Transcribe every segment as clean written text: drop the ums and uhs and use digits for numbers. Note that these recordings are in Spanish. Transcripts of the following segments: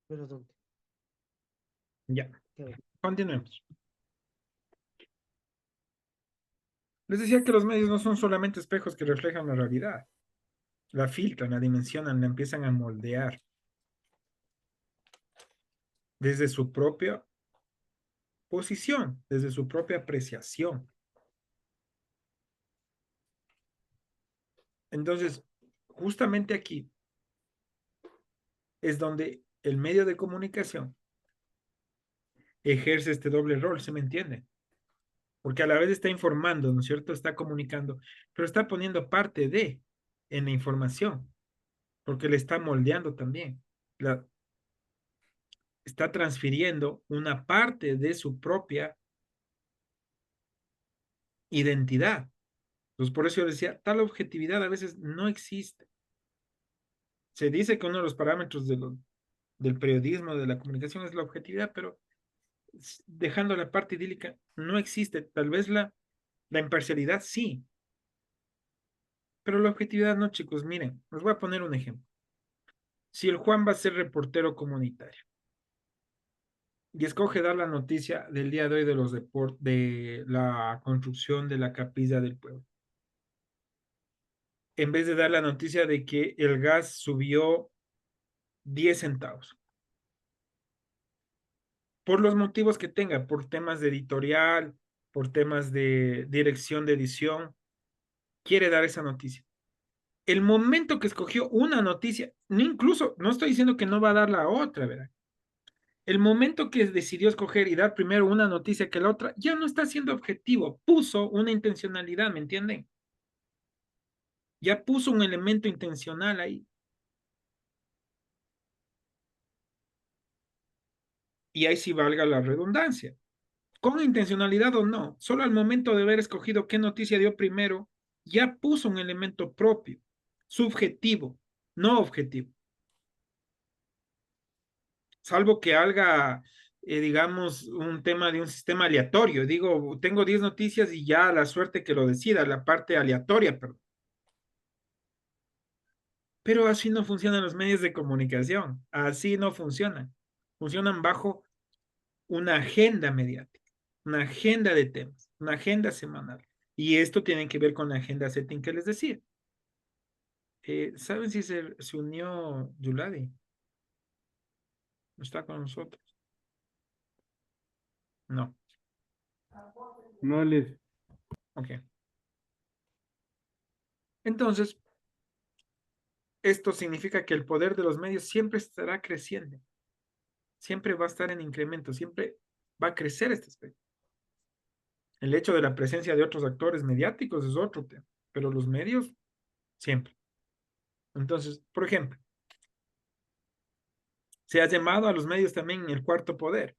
¿Pero dónde? Ya, ¿Qué ver? continuemos. Les decía que los medios no son solamente espejos que reflejan la realidad, la filtran, la dimensionan, la empiezan a moldear desde su propia posición, desde su propia apreciación. Entonces, justamente aquí es donde el medio de comunicación ejerce este doble rol, ¿se me entiende? Porque a la vez está informando, ¿no es cierto? Está comunicando, pero está poniendo parte de en la información, porque le está moldeando también. La, está transfiriendo una parte de su propia identidad. Entonces, por eso yo decía, tal objetividad a veces no existe. Se dice que uno de los parámetros del periodismo, de la comunicación, es la objetividad, pero dejando la parte idílica, no existe. Tal vez la imparcialidad sí, pero la objetividad no, chicos. Miren, les voy a poner un ejemplo. Si el Juan va a ser reportero comunitario y escoge dar la noticia del día de hoy de los deportes, de la construcción de la capilla del pueblo, en vez de dar la noticia de que el gas subió 10 centavos, por los motivos que tenga, por temas de editorial, por temas de dirección de edición, quiere dar esa noticia. El momento que escogió una noticia, no incluso, no estoy diciendo que no va a dar la otra, ¿verdad? El momento que decidió escoger y dar primero una noticia que la otra, ya no está siendo objetivo, puso una intencionalidad, ¿me entienden? Ya puso un elemento intencional ahí. Y ahí sí valga la redundancia. Con intencionalidad o no, solo al momento de haber escogido qué noticia dio primero, ya puso un elemento propio, subjetivo, no objetivo. Salvo que haga, digamos, un tema de un sistema aleatorio. Digo, tengo 10 noticias y ya la suerte que lo decida, la parte aleatoria, perdón. Pero así no funcionan los medios de comunicación, así no funcionan. Funcionan bajo una agenda mediática, una agenda de temas, una agenda semanal. Y esto tiene que ver con la agenda setting que les decía. ¿Saben si se unió Yuladi? ¿No está con nosotros? No. No les. Ok. Entonces, esto significa que el poder de los medios siempre estará creciendo, siempre va a estar en incremento, siempre va a crecer este aspecto. El hecho de la presencia de otros actores mediáticos es otro tema, pero los medios siempre. Entonces, por ejemplo, se ha llamado a los medios también el cuarto poder.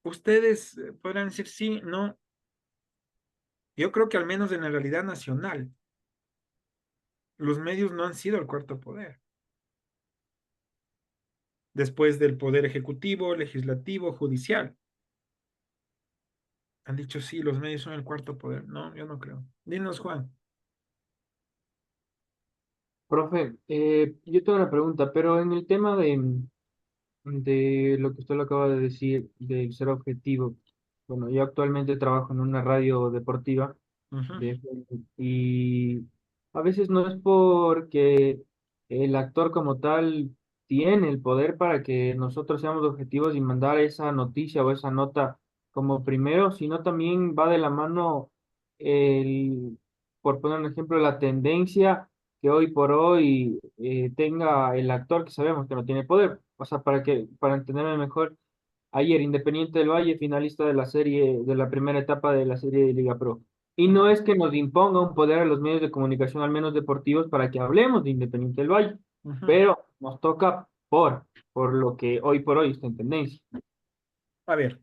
Ustedes podrán decir sí, no. Yo creo que al menos en la realidad nacional, los medios no han sido el cuarto poder. Después del poder ejecutivo, legislativo, judicial. Han dicho sí, los medios son el cuarto poder. No, yo no creo. Dinos, Juan. Profe, yo tengo una pregunta, pero en el tema de lo que usted lo acaba de decir, del ser objetivo, bueno, yo actualmente trabajo en una radio deportiva Ujú. de, y a veces no es porque el actor como tal tiene el poder para que nosotros seamos objetivos y mandar esa noticia o esa nota como primero, sino también va de la mano el, por poner un ejemplo, la tendencia que hoy por hoy tenga el actor que sabemos que no tiene poder. O sea, para entenderme mejor, ayer Independiente del Valle, finalista de la serie, de la primera etapa de la serie de Liga Pro. Y Ujú. no es que nos imponga un poder a los medios de comunicación, al menos deportivos, para que hablemos de Independiente del Valle, Ujú. pero nos toca por lo que hoy por hoy está en tendencia. A ver,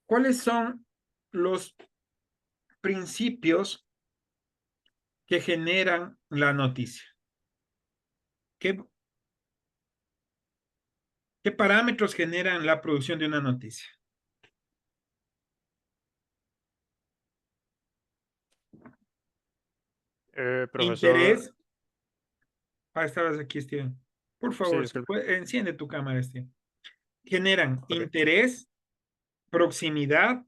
¿cuáles son los principios que generan la noticia? ¿Qué, qué parámetros generan la producción de una noticia? Profesor, Interés. Ah, estabas aquí, Steven. Por Sí, favor, disculpe. enciende tu cámara, Steven. Generan Ok. interés, proximidad,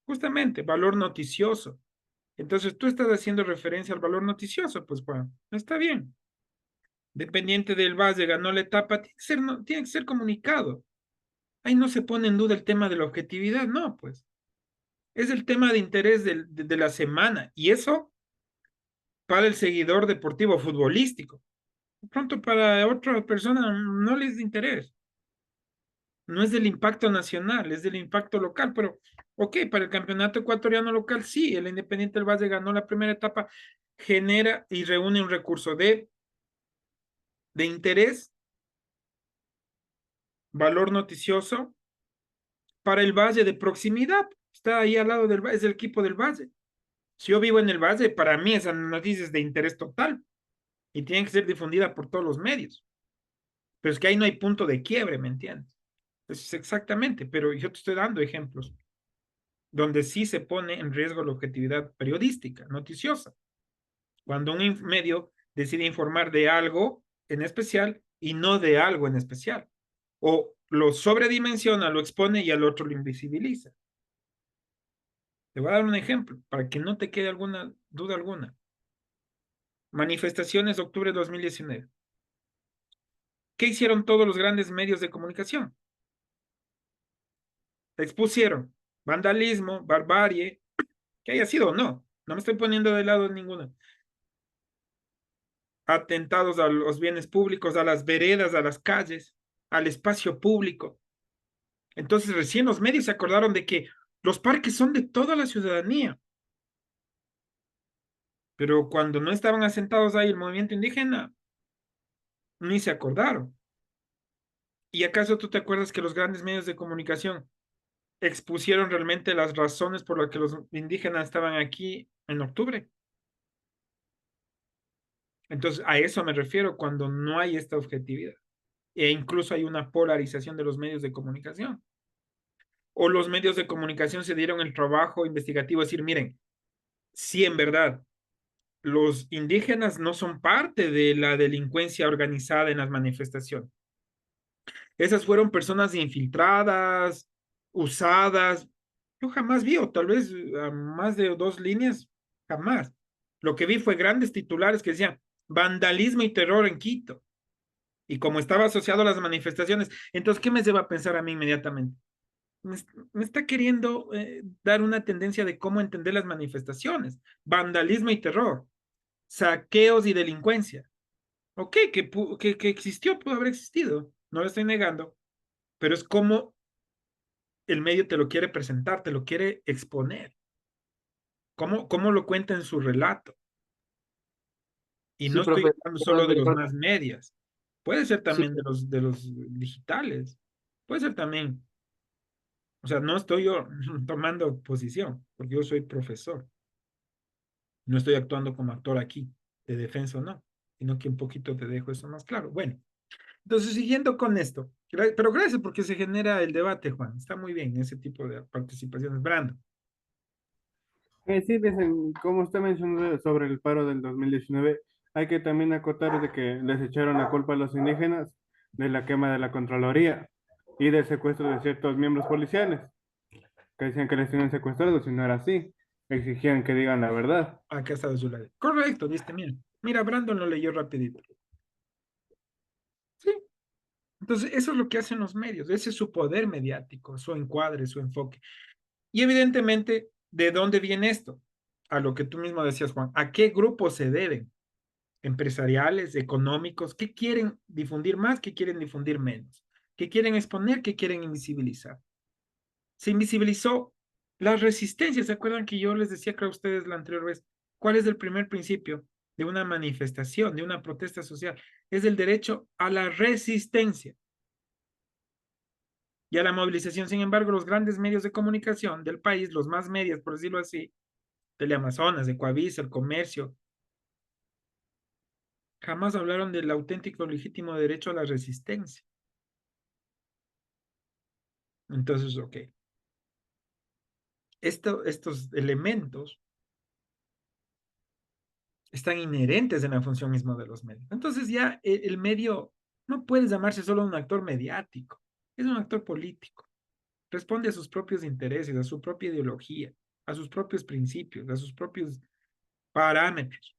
justamente, valor noticioso. Entonces, tú estás haciendo referencia al valor noticioso, pues, Juan, está bien. Dependiente del Valle, ganó la etapa, tiene que ser, tiene que ser comunicado. Ahí no se pone en duda el tema de la objetividad, no, pues. Es el tema de interés de la semana. Y eso para el seguidor deportivo futbolístico. De pronto para otra persona no les da interés. No es del impacto nacional, es del impacto local, pero ok, para el campeonato ecuatoriano local sí, el Independiente del Valle ganó la primera etapa, genera y reúne un recurso de interés, valor noticioso para el Valle de proximidad. Está ahí al lado del Valle, es el equipo del Valle. Si yo vivo en el Valle, para mí esa noticia es de interés total y tiene que ser difundida por todos los medios. Pero es que ahí no hay punto de quiebre, ¿me entiendes? Es exactamente, pero yo te estoy dando ejemplos donde sí se pone en riesgo la objetividad periodística, noticiosa. Cuando un medio decide informar de algo en especial y no de algo en especial. O lo sobredimensiona, lo expone y al otro lo invisibiliza. Te voy a dar un ejemplo para que no te quede alguna duda alguna. Manifestaciones de octubre de 2019. ¿Qué hicieron todos los grandes medios de comunicación? Expusieron vandalismo, barbarie, que haya sido o no. No me estoy poniendo de lado ninguno. Atentados a los bienes públicos, a las veredas, a las calles, al espacio público. Entonces recién los medios se acordaron de que los parques son de toda la ciudadanía. Pero cuando no estaban asentados ahí el movimiento indígena, ni se acordaron. ¿Y acaso tú te acuerdas que los grandes medios de comunicación expusieron realmente las razones por las que los indígenas estaban aquí en octubre? Entonces, a eso me refiero cuando no hay esta objetividad. E incluso hay una polarización de los medios de comunicación. O los medios de comunicación se dieron el trabajo investigativo de decir, miren, si en verdad los indígenas no son parte de la delincuencia organizada en las manifestaciones. Esas fueron personas infiltradas, usadas. Yo jamás vi, o tal vez a más de dos líneas, jamás. Lo que vi fue grandes titulares que decían vandalismo y terror en Quito. Y como estaba asociado a las manifestaciones, entonces, ¿qué me lleva a pensar a mí inmediatamente? Me está queriendo dar una tendencia de cómo entender las manifestaciones. Vandalismo y terror, saqueos y delincuencia. Ok, que existió, pudo haber existido, no lo estoy negando, pero es como el medio te lo quiere presentar, te lo quiere exponer, cómo lo cuenta en su relato. Y no Sí, estoy profe. hablando solo de los más Perdón. medias, puede ser Sí, también de los digitales, puede ser también, o sea, no estoy yo tomando posición, porque yo soy profesor, no estoy actuando como actor aquí, de defensa o no, sino que un poquito te dejo eso más claro. Bueno, entonces siguiendo con esto, pero gracias porque se genera el debate, Juan, está muy bien ese tipo de participaciones. Brando. Sí, como usted mencionó sobre el paro del 2019, hay que también acotar de que les echaron la culpa a los indígenas de la quema de la Contraloría y del secuestro de ciertos miembros policiales, que decían que les tenían secuestrados y no era así, exigían que digan la verdad. Acá está Zulay. Correcto, viste, mira. Mira, Brandon lo leyó rapidito. Sí. Entonces, eso es lo que hacen los medios. Ese es su poder mediático, su encuadre, su enfoque. Y evidentemente, ¿de dónde viene esto? A lo que tú mismo decías, Juan. ¿A qué grupos se deben? Empresariales, económicos. ¿Qué quieren difundir más? ¿Qué quieren difundir menos? ¿Qué quieren exponer? ¿Qué quieren invisibilizar? Se invisibilizó la resistencia. ¿Se acuerdan que yo les decía, creo a ustedes la anterior vez? ¿Cuál es el primer principio de una manifestación, de una protesta social? Es el derecho a la resistencia y a la movilización. Sin embargo, los grandes medios de comunicación del país, los más medios, por decirlo así, Teleamazonas, Ecuavisa, El Comercio, jamás hablaron del auténtico legítimo derecho a la resistencia. Entonces, ok, estos elementos están inherentes en la función misma de los medios. Entonces ya el medio no puede llamarse solo un actor mediático, es un actor político. Responde a sus propios intereses, a su propia ideología, a sus propios principios, a sus propios parámetros,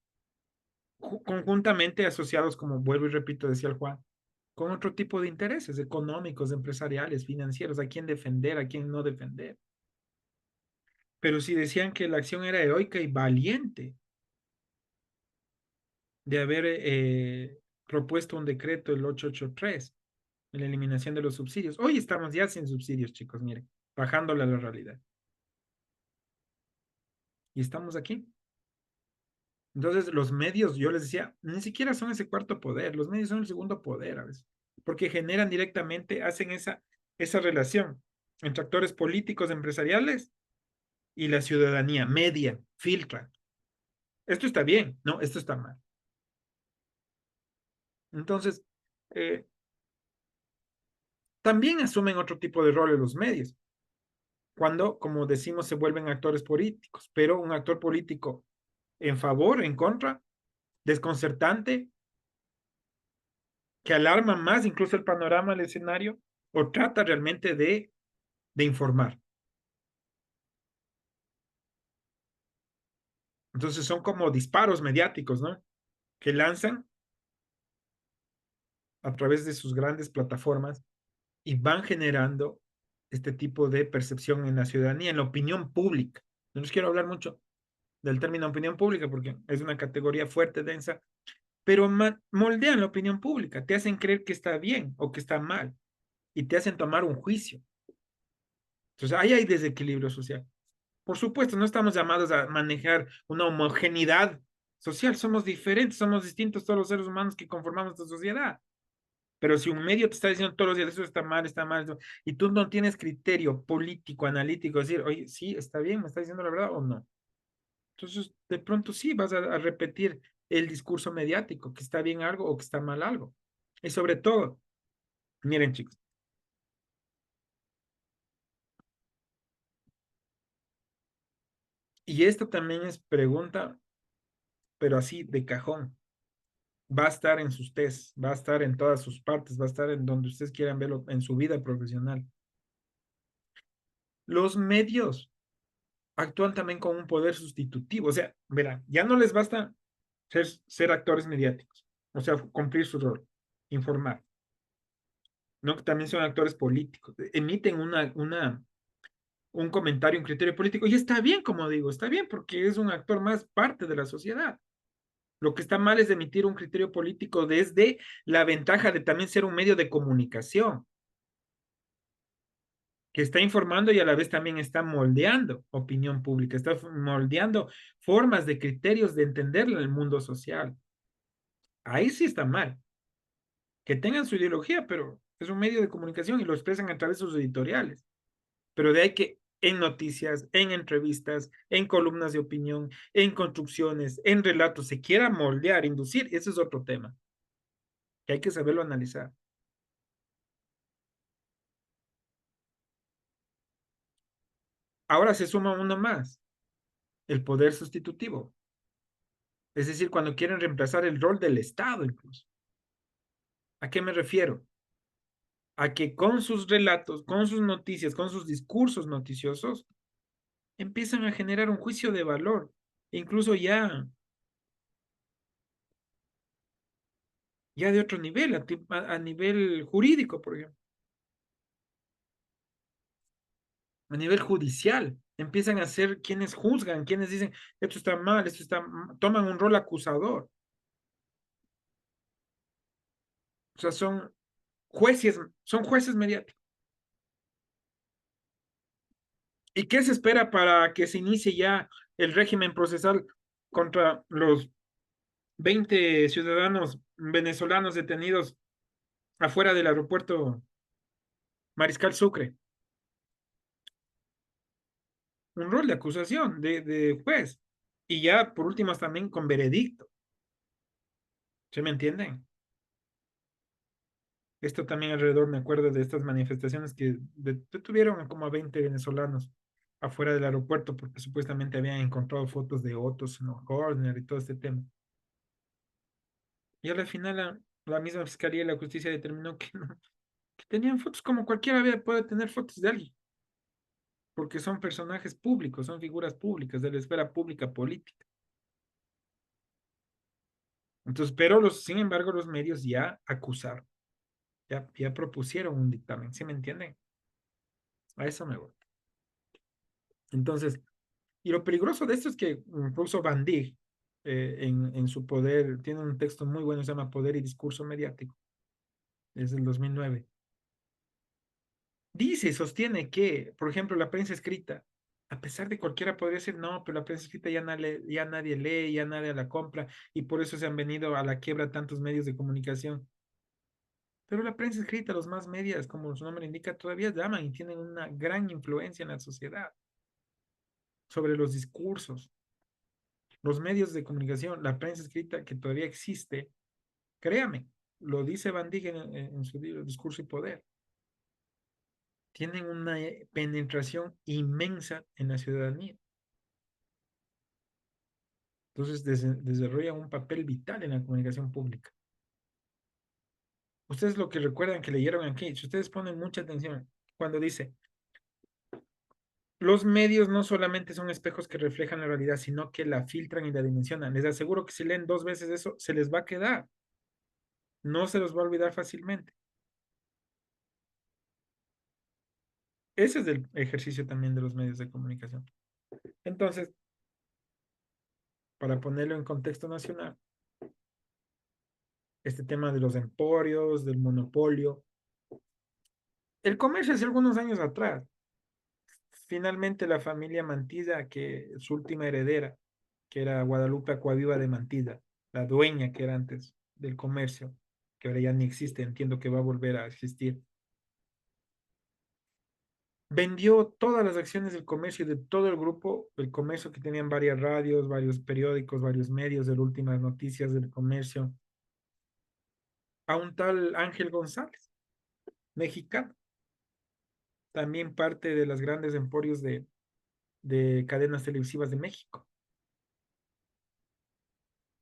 conjuntamente asociados, como vuelvo y repito, decía el Juan, con otro tipo de intereses económicos, empresariales, financieros, a quién defender, a quién no defender. Pero si decían que la acción era heroica y valiente de haber propuesto un decreto, el 883, en la eliminación de los subsidios. Hoy estamos ya sin subsidios, chicos, miren, bajándole a la realidad. Y estamos aquí. Entonces, los medios, yo les decía, ni siquiera son ese cuarto poder, los medios son el segundo poder a veces, porque generan directamente, hacen esa relación entre actores políticos, empresariales y la ciudadanía, media, filtra. Esto está bien, no, esto está mal. Entonces, eh, también asumen otro tipo de roles los medios, cuando, como decimos, se vuelven actores políticos, pero un actor político en favor, en contra, desconcertante, que alarma más incluso el panorama, el escenario, o trata realmente de informar. Entonces son como disparos mediáticos, ¿no? Que lanzan a través de sus grandes plataformas y van generando este tipo de percepción en la ciudadanía, en la opinión pública. No les quiero hablar mucho del término opinión pública porque es una categoría fuerte, densa, pero moldean la opinión pública, te hacen creer que está bien o que está mal y te hacen tomar un juicio. Entonces, ahí hay desequilibrio social. Por supuesto, no estamos llamados a manejar una homogeneidad social, somos diferentes, somos distintos todos los seres humanos que conformamos esta sociedad. Pero si un medio te está diciendo todos los días, eso está mal, eso, y tú no tienes criterio político, analítico, decir, oye, sí, está bien, me está diciendo la verdad o no. Entonces, de pronto sí vas a repetir el discurso mediático, que está bien algo o que está mal algo. Y sobre todo, miren chicos, y esto también es pregunta, pero así de cajón. Va a estar en sus tests, va a estar en todas sus partes, va a estar en donde ustedes quieran verlo en su vida profesional. Los medios actúan también con un poder sustitutivo, o sea, verán, ya no les basta ser actores mediáticos, o sea, cumplir su rol, informar, ¿no? Que también son actores políticos, emiten un comentario, un criterio político, y está bien, como digo, está bien, porque es un actor más parte de la sociedad. Lo que está mal es emitir un criterio político desde la ventaja de también ser un medio de comunicación, que está informando y a la vez también está moldeando opinión pública, está moldeando formas de criterios de entender el mundo social. Ahí sí está mal. Que tengan su ideología, pero es un medio de comunicación y lo expresan a través de sus editoriales. Pero de ahí que en noticias, en entrevistas, en columnas de opinión, en construcciones, en relatos, se quiera moldear, inducir, ese es otro tema, que hay que saberlo analizar. Ahora se suma uno más, el poder sustitutivo. Es decir, cuando quieren reemplazar el rol del Estado incluso. ¿A qué me refiero? A que con sus relatos, con sus noticias, con sus discursos noticiosos, empiezan a generar un juicio de valor, incluso ya de otro nivel, a nivel jurídico, por ejemplo, a nivel judicial. Empiezan a ser quienes juzgan, quienes dicen, esto está mal, esto está, toman un rol acusador. O sea, son jueces mediáticos. ¿Y qué se espera para que se inicie ya el régimen procesal contra los 20 ciudadanos venezolanos detenidos afuera del aeropuerto Mariscal Sucre? Un rol de acusación de juez. Y ya, por último, también con veredicto. ¿Se me entienden? Esto también alrededor, me acuerdo de estas manifestaciones que detuvieron como a 20 venezolanos afuera del aeropuerto porque supuestamente habían encontrado fotos de Otto Corner y todo este tema. Y a la final la misma Fiscalía y la Justicia determinó que no, que tenían fotos como puede tener fotos de alguien, porque son personajes públicos, son figuras públicas de la esfera pública política. Entonces, pero sin embargo, los medios ya acusaron, ya propusieron un dictamen, ¿sí me entienden? A eso me voy. Entonces, y lo peligroso de esto es que incluso Van Dijk, en su poder, tiene un texto muy bueno, se llama Poder y Discurso Mediático, es del 2009. Dice, sostiene que, por ejemplo, la prensa escrita, a pesar de cualquiera podría decir, no, pero la prensa escrita ya nadie lee, ya nadie la compra, y por eso se han venido a la quiebra tantos medios de comunicación. Pero la prensa escrita, los más medias, como su nombre indica, todavía llaman y tienen una gran influencia en la sociedad sobre los discursos. Los medios de comunicación, la prensa escrita que todavía existe, créame, lo dice Van Dijk en su libro Discurso y Poder, tienen una penetración inmensa en la ciudadanía. Entonces desarrollan un papel vital en la comunicación pública. Ustedes lo que recuerdan que leyeron aquí, si ustedes ponen mucha atención, cuando dice, los medios no solamente son espejos que reflejan la realidad, sino que la filtran y la dimensionan. Les aseguro que si leen 2 veces eso, se les va a quedar. No se los va a olvidar fácilmente. Ese es el ejercicio también de los medios de comunicación. Entonces, para ponerlo en contexto nacional, este tema de los emporios, del monopolio, el comercio hace algunos años atrás, finalmente la familia Mantilla, que su última heredera, que era Guadalupe Acuaviva de Mantilla, la dueña que era antes del comercio, que ahora ya ni existe, entiendo que va a volver a existir, vendió todas las acciones del comercio de todo el grupo, el comercio que tenían varias radios, varios periódicos, varios medios de las últimas noticias del comercio, a un tal Ángel González, mexicano, también parte de las grandes emporios de cadenas televisivas de México.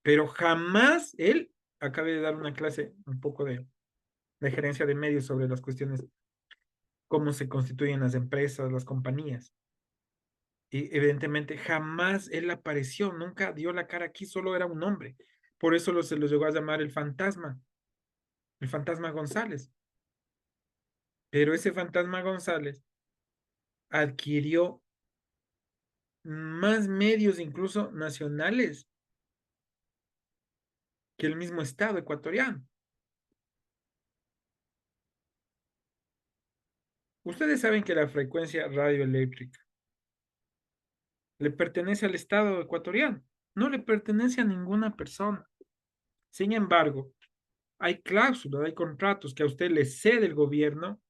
Pero jamás él, acabe de dar una clase un poco de gerencia de medios sobre las cuestiones, cómo se constituyen las empresas, las compañías. Y evidentemente jamás él apareció, nunca dio la cara aquí, solo era un hombre. Por eso se lo llegó a llamar el fantasma González. Pero ese fantasma González adquirió más medios, incluso nacionales, que el mismo Estado ecuatoriano. Ustedes saben que la frecuencia radioeléctrica le pertenece al Estado ecuatoriano, no le pertenece a ninguna persona. Sin embargo, hay cláusulas, hay contratos que a usted le cede el gobierno,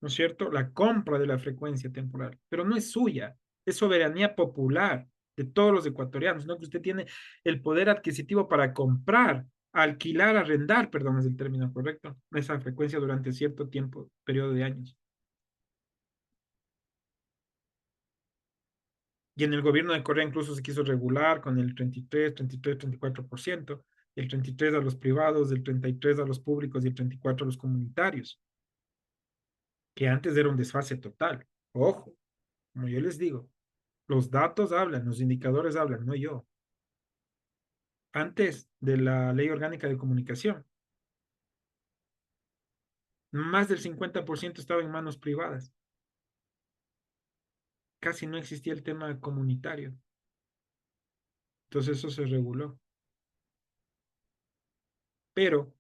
¿no es cierto? La compra de la frecuencia temporal, pero no es suya, es soberanía popular de todos los ecuatorianos, ¿no? Que usted tiene el poder adquisitivo para comprar, alquilar, arrendar, perdón, es el término correcto, esa frecuencia durante cierto tiempo, periodo de años. Y en el gobierno de Correa incluso se quiso regular con el 34%, el 33% a los privados, el 33% a los públicos y el 34% a los comunitarios, que antes era un desfase total. Ojo, como yo les digo, los datos hablan, los indicadores hablan, no yo. Antes de la Ley Orgánica de Comunicación, más del 50% estaba en manos privadas. Casi no existía el tema comunitario. Entonces eso se reguló. Pero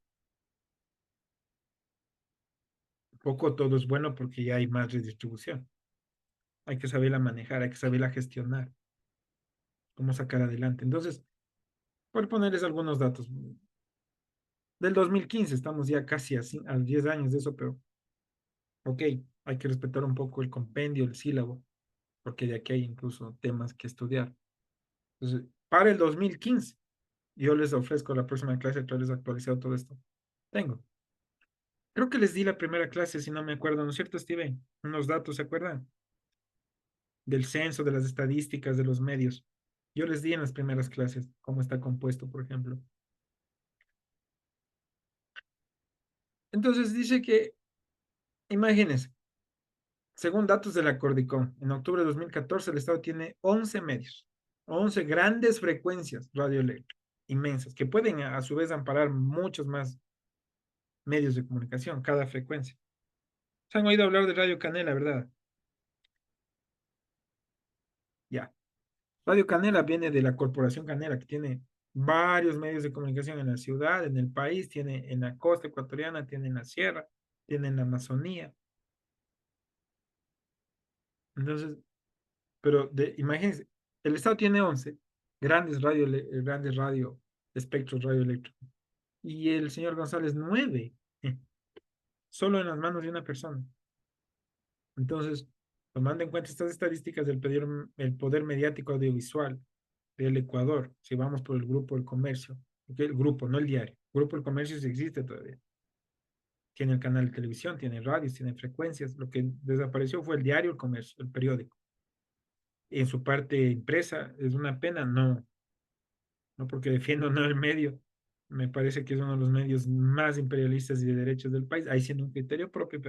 poco todo es bueno porque ya hay más redistribución. Hay que saberla manejar, hay que saberla gestionar, cómo sacar adelante. Entonces, por ponerles algunos datos, del 2015 estamos ya casi a 10 años de eso, pero ok, hay que respetar un poco el compendio, el sílabo, porque de aquí hay incluso temas que estudiar. Entonces, para el 2015, yo les ofrezco la próxima clase traerles actualizado todo esto. Tengo. Creo que les di la primera clase, si no me acuerdo, ¿no es cierto, Steven? Unos datos, ¿se acuerdan? Del censo, de las estadísticas, de los medios. Yo les di en las primeras clases cómo está compuesto, por ejemplo. Entonces dice que, imagínense, según datos de la Cordicom, en octubre de 2014 el Estado tiene 11 medios, 11 grandes frecuencias radioeléctricas, inmensas, que pueden a su vez amparar muchos más medios de comunicación, cada frecuencia. ¿Se han oído hablar de Radio Canela, verdad? Ya. Radio Canela viene de la Corporación Canela, que tiene varios medios de comunicación en la ciudad, en el país, tiene en la costa ecuatoriana, tiene en la sierra, tiene en la Amazonía. Entonces, pero imagínense, el Estado tiene 11 grandes radio, espectros radioeléctricos, y el señor González 9, solo en las manos de una persona. Entonces, tomando en cuenta estas estadísticas del el poder mediático audiovisual del Ecuador, si vamos por el grupo El Comercio, porque el grupo, no el diario, el grupo El Comercio sí existe todavía. Tiene el canal de televisión, tiene radios, tiene frecuencias. Lo que desapareció fue el diario El Comercio, el periódico. En su parte impresa, es una pena, no, no porque defiendo no el medio, me parece que es uno de los medios más imperialistas y de derechos del país, ahí siendo un criterio propio,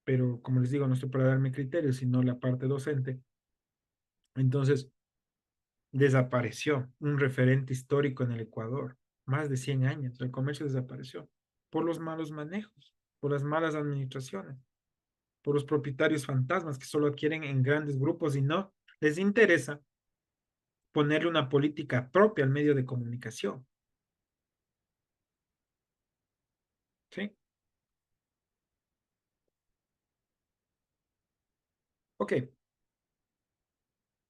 pero como les digo, no estoy para dar mi criterio, sino la parte docente. Entonces, desapareció un referente histórico en el Ecuador, más de 100 años, el comercio desapareció por los malos manejos, por las malas administraciones, por los propietarios fantasmas que solo adquieren en grandes grupos y no les interesa ponerle una política propia al medio de comunicación. ¿Sí? Ok,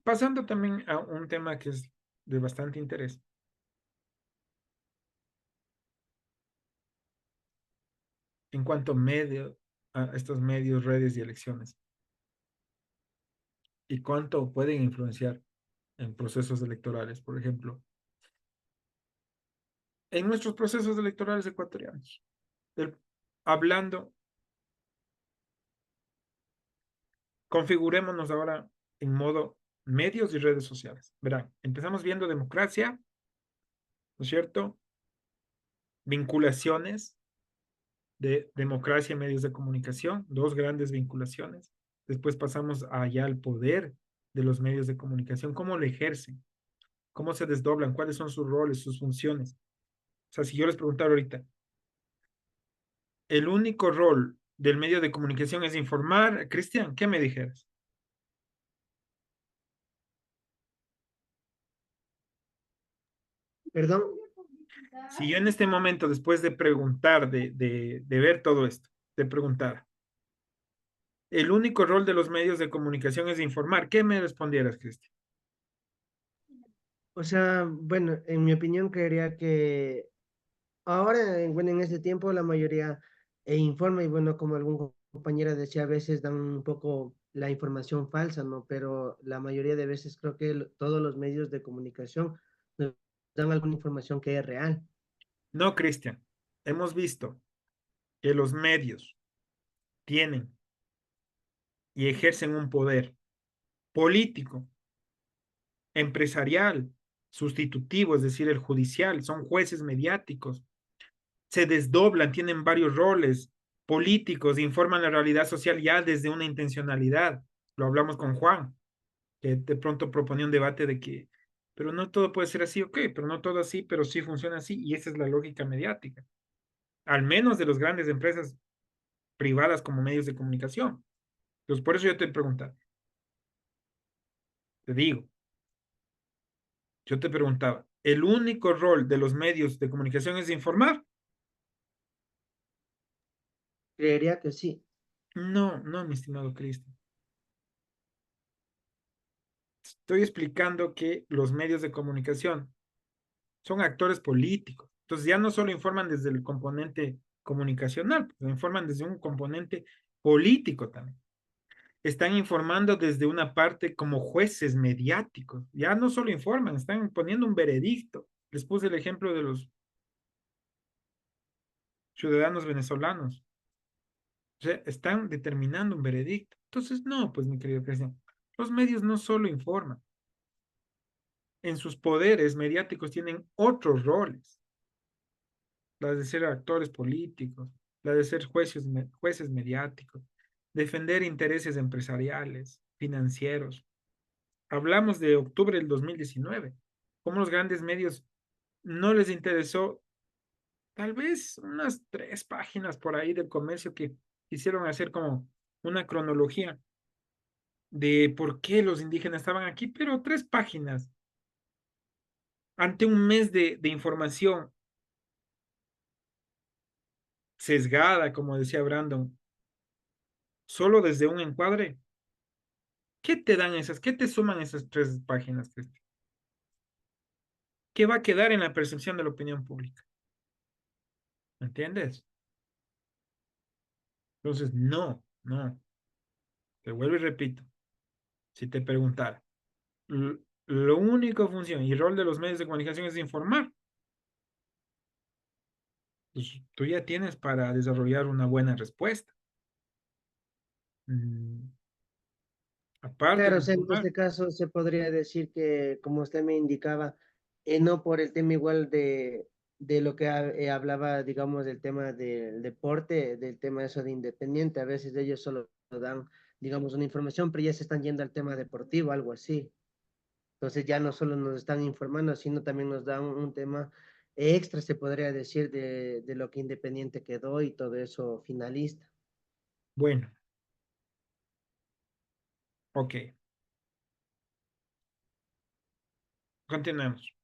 pasando también a un tema que es de bastante interés. En cuanto a estos medios, redes y elecciones, y cuánto pueden influenciar en procesos electorales, por ejemplo, en nuestros procesos electorales ecuatorianos. El- hablando, configurémonos ahora en modo medios y redes sociales. Verán, empezamos viendo democracia, ¿no es cierto? Vinculaciones de democracia y medios de comunicación, dos grandes vinculaciones. Después pasamos allá al poder de los medios de comunicación, cómo lo ejercen, cómo se desdoblan, cuáles son sus roles, sus funciones. O sea, si yo les preguntara ahorita, el único rol del medio de comunicación es informar, Cristian, ¿qué me dijeras? Perdón, Si yo en este momento, después de preguntar, de ver todo esto, te preguntara, el único rol de los medios de comunicación es informar, ¿qué me respondieras, Cristian? o sea, bueno, en mi opinión creería que ahora, bueno, en este tiempo la mayoría informa y bueno, como algún compañero decía, a veces dan un poco la información falsa, ¿no? Pero la mayoría de veces creo que todos los medios de comunicación nos dan alguna información que es real. No, Cristian, hemos visto que los medios tienen y ejercen un poder político, empresarial, sustitutivo, es decir, el judicial, son jueces mediáticos, se desdoblan, tienen varios roles políticos, informan la realidad social ya desde una intencionalidad. Lo hablamos con Juan, que de pronto proponía un debate de que, pero no todo puede ser así, ok, pero no todo así, pero sí funciona así, y esa es la lógica mediática, al menos de las grandes empresas privadas como medios de comunicación. Entonces, por eso yo te preguntaba, te digo, yo te preguntaba, ¿el único rol de los medios de comunicación es informar? Creería que sí. No, no, mi estimado Cristian. Estoy explicando que los medios de comunicación son actores políticos. Entonces ya no solo informan desde el componente comunicacional, pues, informan desde un componente político también. Están informando desde una parte como jueces mediáticos. Ya no solo informan, están poniendo un veredicto. Les puse el ejemplo de los ciudadanos venezolanos. O sea, están determinando un veredicto. Entonces, no, pues mi querido Cristian, los medios no solo informan, en sus poderes mediáticos tienen otros roles. la de ser actores políticos, la de ser jueces mediáticos, defender intereses empresariales, financieros. Hablamos de octubre del 2019, cómo los grandes medios no les interesó tal vez unas 3 páginas por ahí del comercio que quisieron hacer como una cronología de por qué los indígenas estaban aquí, pero 3 páginas ante un mes de información sesgada, como decía Brandon, solo desde un encuadre. ¿Qué te dan esas? ¿Qué te suman esas 3 páginas, Cristian? ¿Qué va a quedar en la percepción de la opinión pública? ¿Me entiendes? Entonces, no, no. Te vuelvo y repito. Si te preguntara, lo único función y rol de los medios de comunicación es informar. Pues tú ya tienes para desarrollar una buena respuesta. Mm, aparte Claro, de o sea, en informar, este caso se podría decir que, como usted me indicaba, no por el tema igual de lo que hablaba, digamos, del tema del deporte, del tema eso de Independiente, a veces ellos solo dan, digamos, una información, pero ya se están yendo al tema deportivo, algo así. Entonces ya no solo nos están informando, sino también nos dan un tema extra, se podría decir, de lo que Independiente quedó y todo eso finalista. bueno, ok, continuemos.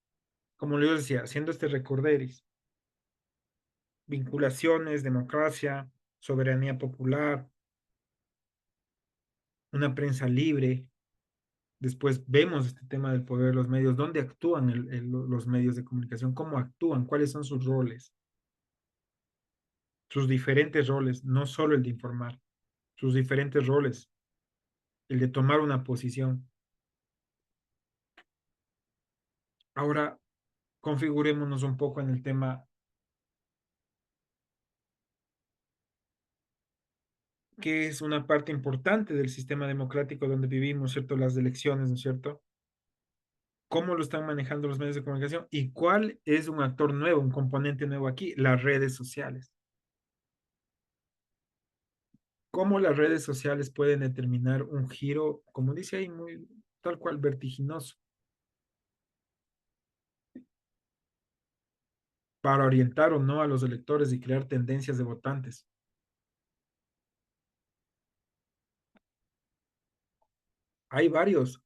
Como les decía, haciendo este recorderis, vinculaciones, democracia, soberanía popular, una prensa libre. Después vemos este tema del poder de los medios, dónde actúan los medios de comunicación, cómo actúan, cuáles son sus roles, sus diferentes roles, no solo el de informar, sus diferentes roles, el de tomar una posición. Ahora, configurémonos un poco en el tema que es una parte importante del sistema democrático donde vivimos, ¿cierto? Las elecciones, ¿no es cierto? ¿Cómo lo están manejando los medios de comunicación? ¿Y cuál es un actor nuevo, un componente nuevo aquí? Las redes sociales. ¿Cómo las redes sociales pueden determinar un giro, como dice ahí, muy tal cual vertiginoso, para orientar o no a los electores y crear tendencias de votantes? Hay varios.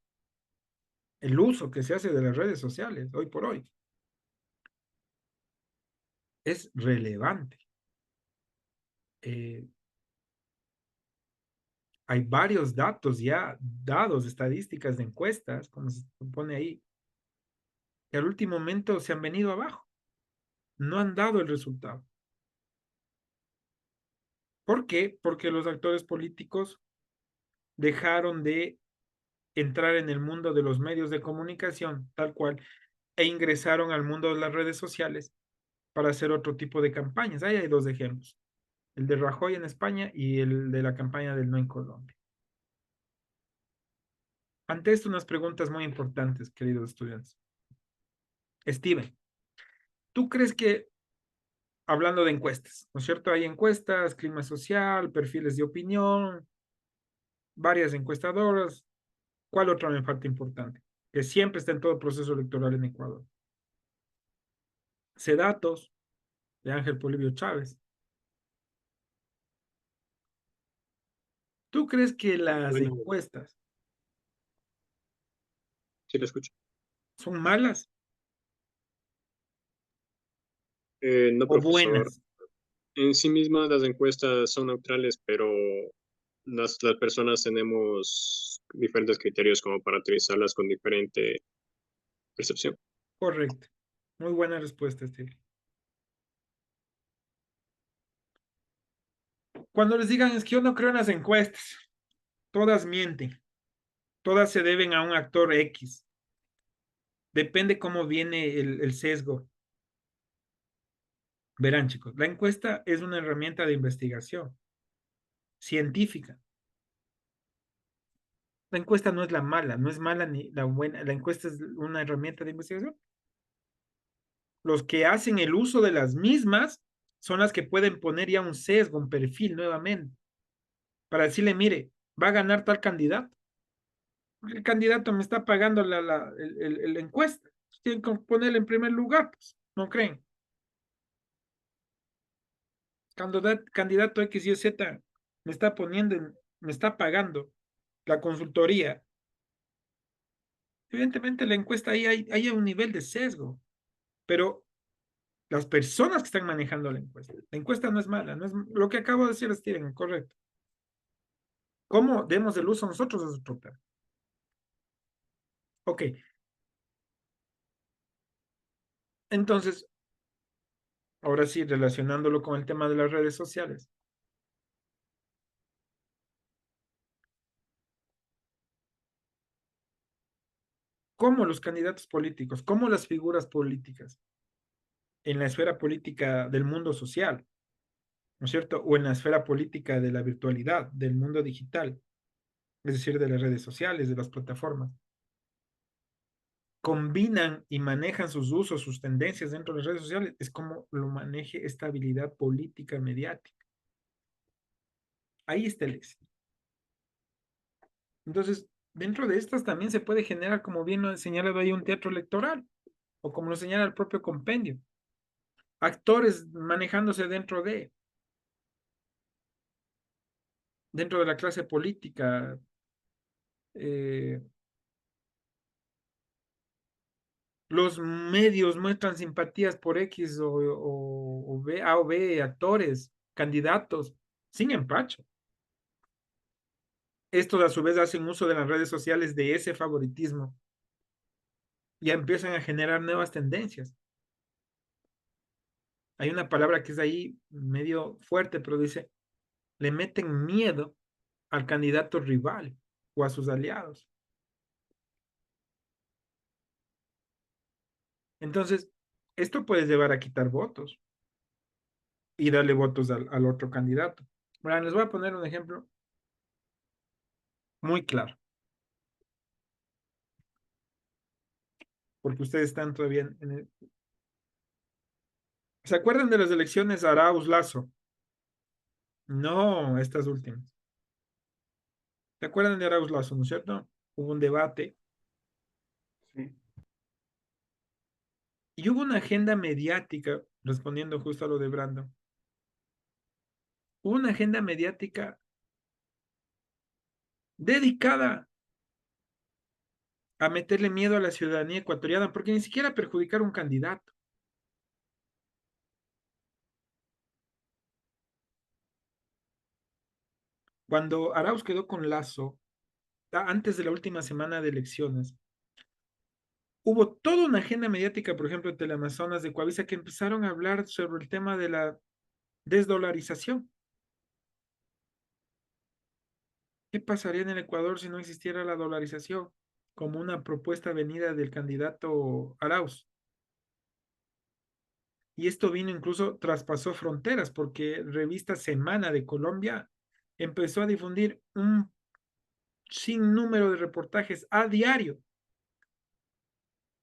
El uso que se hace de las redes sociales hoy por hoy es relevante. Eh, hay varios datos ya dados, estadísticas de encuestas, como se pone ahí, que al último momento se han venido abajo, no han dado el resultado. ¿Por qué? Porque los actores políticos dejaron de entrar en el mundo de los medios de comunicación, tal cual, e ingresaron al mundo de las redes sociales para hacer otro tipo de campañas. Ahí hay 2 ejemplos, el de Rajoy en España y el de la campaña del No en Colombia. Ante esto, unas preguntas muy importantes, queridos estudiantes. Steven, ¿tú crees que, hablando de encuestas, ¿no es cierto? Hay encuestas, clima social, perfiles de opinión, varias encuestadoras. ¿Cuál otra me falta importante? Que siempre está en todo proceso electoral en Ecuador. Datos de Ángel Polibio Chávez. ¿Tú crees que las Bueno, encuestas sí lo escucho. son malas No, o profesor. buenas? En sí mismas las encuestas son neutrales, pero las personas tenemos diferentes criterios como para utilizarlas con diferente percepción. Correcto. Muy buena respuesta, Steve. Cuando les digan es que yo no creo en las encuestas, todas mienten, todas se deben a un actor X. Depende cómo viene el sesgo. Verán, chicos, la encuesta es una herramienta de investigación científica. La encuesta no es la mala, no es mala ni la buena. La encuesta es una herramienta de investigación. los que hacen el uso de las mismas son las que pueden poner ya un sesgo, un perfil nuevamente, para decirle, mire, va a ganar tal candidato. El candidato me está pagando la encuesta. Tienen que ponerle en primer lugar, pues, ¿no creen? Candidato X, Y, Z me está poniendo, me está pagando la consultoría. Evidentemente la encuesta ahí hay un nivel de sesgo, pero las personas que están manejando la encuesta no es mala, no es lo que acabo de decir, Steven, correcto. ¿Cómo demos el uso nosotros de otro tema? Ok. Entonces, ahora sí, relacionándolo con el tema de las redes sociales. ¿Cómo los candidatos políticos, cómo las figuras políticas en la esfera política del mundo social, ¿no es cierto? O en la esfera política de la virtualidad, del mundo digital, es decir, de las redes sociales, de las plataformas, combinan y manejan sus usos, sus tendencias dentro de las redes sociales, es como lo maneje esta habilidad política mediática. Ahí está el éxito. Entonces, dentro de estas también se puede generar, como bien lo ha señalado ahí, un teatro electoral, o como lo señala el propio compendio, actores manejándose dentro de la clase política, eh, los medios muestran simpatías por X o B, A o B, actores, candidatos, sin empacho. Estos a su vez hacen uso de las redes sociales de ese favoritismo. Ya empiezan a generar nuevas tendencias. Hay una palabra que es ahí medio fuerte, pero dice, le meten miedo al candidato rival o a sus aliados. Entonces, esto puede llevar a quitar votos y darle votos al otro candidato. Bueno, les voy a poner un ejemplo muy claro, porque ustedes están todavía ¿Se acuerdan de las elecciones Arauz-Lazo? No, estas últimas. ¿Se acuerdan de Arauz-Lazo, no es cierto? Hubo un debate Sí. y hubo una agenda mediática, respondiendo justo a lo de Brandon. Hubo una agenda mediática dedicada a meterle miedo a la ciudadanía ecuatoriana, porque ni siquiera perjudicar a un candidato. Cuando Arauz quedó con Lazo, antes de la última semana de elecciones, hubo toda una agenda mediática, por ejemplo, de Teleamazonas, de Coavisa, que empezaron a hablar sobre el tema de la desdolarización. ¿Qué pasaría en el Ecuador si no existiera la dolarización como una propuesta venida del candidato Arauz? Y esto vino incluso, traspasó fronteras, porque revista Semana de Colombia empezó a difundir un sinnúmero de reportajes a diario.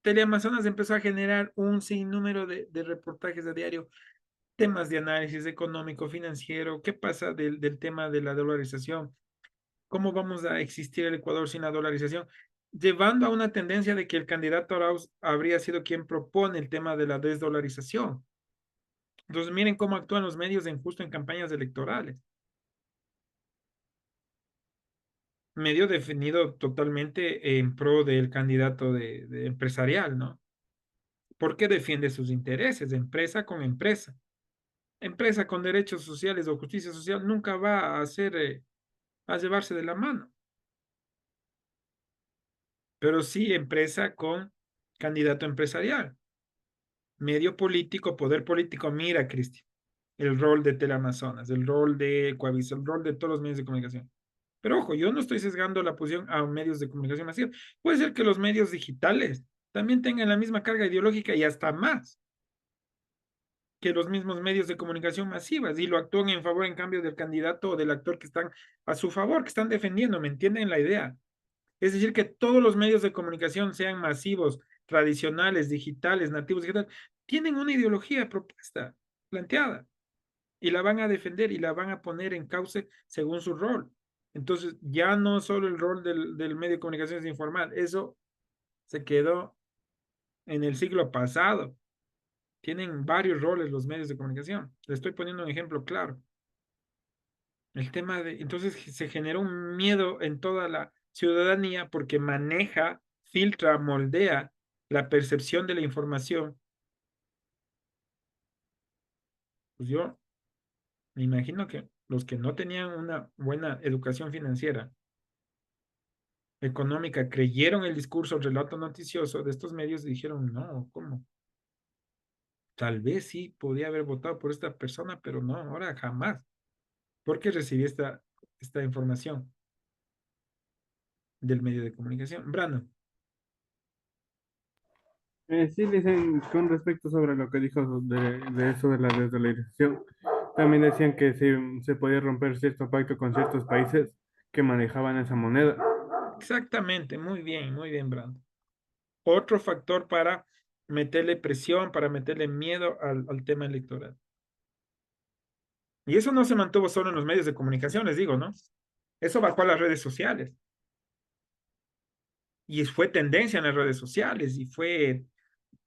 Teleamazonas empezó a generar un sinnúmero de reportajes a diario, temas de análisis económico, financiero, qué pasa del tema de la dolarización, cómo vamos a existir el Ecuador sin la dolarización, llevando a una tendencia de que el candidato Arauz habría sido quien propone el tema de la desdolarización. Entonces, miren cómo actúan los medios justo en campañas electorales. Medio definido totalmente en pro del candidato de empresarial, ¿no? Porque defiende sus intereses, empresa con empresa. Empresa con derechos sociales o justicia social nunca va a hacer, a llevarse de la mano. Pero sí empresa con candidato empresarial. Medio político, poder político. Mira, Cristian, el rol de Teleamazonas, el rol de Coavisa, el rol de todos los medios de comunicación. Pero ojo, yo no estoy sesgando la posición a medios de comunicación masivos. Puede ser que los medios digitales también tengan la misma carga ideológica y hasta más que los mismos medios de comunicación masivas y lo actúan en favor, en cambio, del candidato o del actor que están a su favor, que están defendiendo. ¿Me entienden la idea? Es decir, que todos los medios de comunicación sean masivos, tradicionales, digitales, nativos digitales, tienen una ideología propuesta, planteada, y la van a defender y la van a poner en cauce según su rol. Entonces, ya no solo el rol del medio de comunicación es informal, eso se quedó en el siglo pasado. Tienen varios roles los medios de comunicación. Le estoy poniendo un ejemplo claro. El tema de, entonces se generó un miedo en toda la ciudadanía porque maneja, filtra, moldea la percepción de la información. Pues yo me imagino que los que no tenían una buena educación financiera, económica, creyeron el discurso, el relato noticioso de estos medios y dijeron, no, ¿cómo? Tal vez sí podía haber votado por esta persona, pero no, ahora jamás. Porque recibí esta información del medio de comunicación. Brandon. Sí, dicen con respecto sobre lo que dijo de eso de la desdolarización, también decían que se podía romper cierto pacto con ciertos países que manejaban esa moneda. Exactamente, muy bien, Brandon. Otro factor para meterle presión, para meterle miedo al tema electoral. Y eso no se mantuvo solo en los medios de comunicación, les digo, ¿no? Eso bajó a las redes sociales. Y fue tendencia en las redes sociales y fue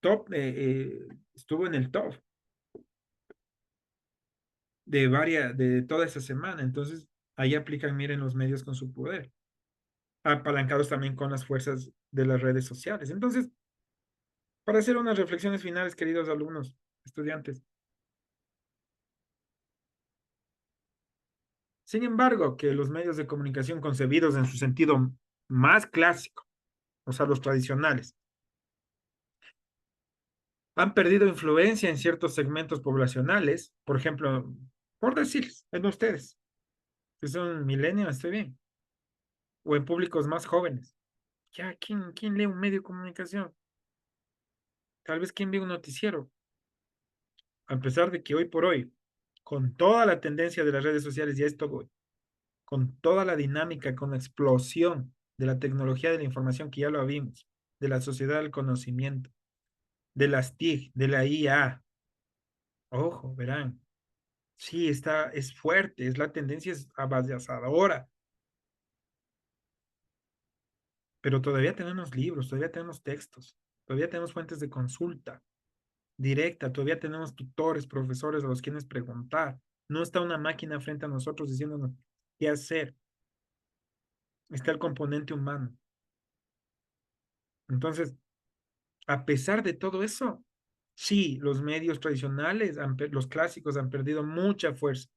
top, estuvo en el top de toda esa semana. Entonces, ahí aplican, miren, los medios con su poder, apalancados también con las fuerzas de las redes sociales. Entonces, para hacer unas reflexiones finales, queridos alumnos, estudiantes. Sin embargo, que los medios de comunicación concebidos en su sentido más clásico, o sea, los tradicionales, han perdido influencia en ciertos segmentos poblacionales, por ejemplo, por decirles, en ustedes, que son millennials, estoy bien, o en públicos más jóvenes. Ya, ¿quién lee un medio de comunicación? Tal vez quién ve un noticiero. A pesar de que hoy por hoy, con toda la tendencia de las redes sociales, ya esto voy, con toda la dinámica, con la explosión de la tecnología de la información que ya lo vimos, de la sociedad del conocimiento, de las TIC, de la IA. Ojo, verán, sí, es fuerte, es la tendencia es avasalladora, pero todavía tenemos libros, todavía tenemos textos, todavía tenemos fuentes de consulta directa, todavía tenemos tutores, profesores a los quienes preguntar. No está una máquina frente a nosotros diciéndonos qué hacer. Está el componente humano. Entonces, a pesar de todo eso, sí, los medios tradicionales, los clásicos han perdido mucha fuerza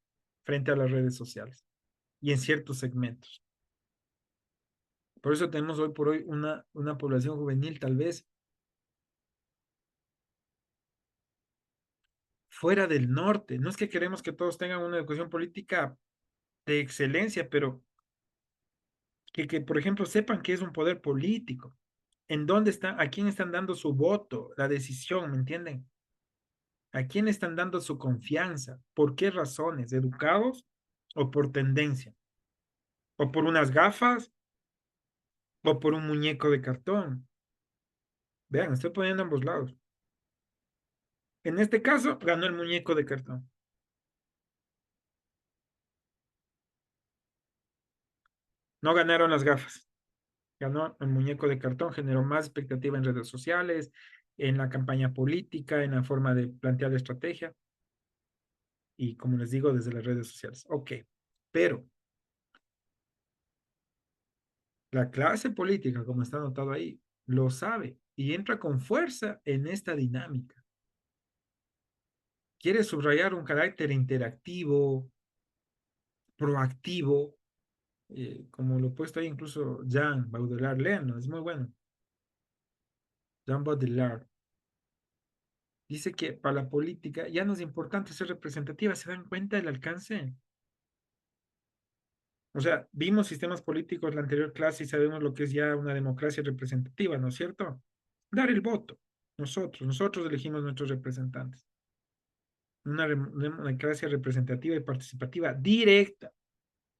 frente a las redes sociales y en ciertos segmentos. Por eso tenemos hoy por hoy una población juvenil tal vez fuera del norte. No es que queremos que todos tengan una educación política de excelencia, pero por ejemplo, sepan que es un poder político. ¿En dónde están? ¿A quién están dando su voto, la decisión? ¿Me entienden? ¿A quién están dando su confianza? ¿Por qué razones? ¿Educados o por tendencia? ¿O por unas gafas o por un muñeco de cartón? Vean, estoy poniendo ambos lados. En este caso, ganó el muñeco de cartón. No ganaron las gafas. Ganó el muñeco de cartón, generó más expectativa en redes sociales, en la campaña política, en la forma de plantear la estrategia y, como les digo, desde las redes sociales. Ok, pero la clase política, como está anotado ahí, lo sabe y entra con fuerza en esta dinámica. Quiere subrayar un carácter interactivo, proactivo, como lo he puesto ahí incluso Jean Baudrillard, léanlo, es muy bueno. Jean Baudrillard dice que para la política ya no es importante ser representativa, ¿se dan cuenta del alcance? O sea, vimos sistemas políticos la anterior clase y sabemos lo que es ya una democracia representativa, ¿no es cierto? Dar el voto. Nosotros elegimos nuestros representantes. Una democracia representativa y participativa directa.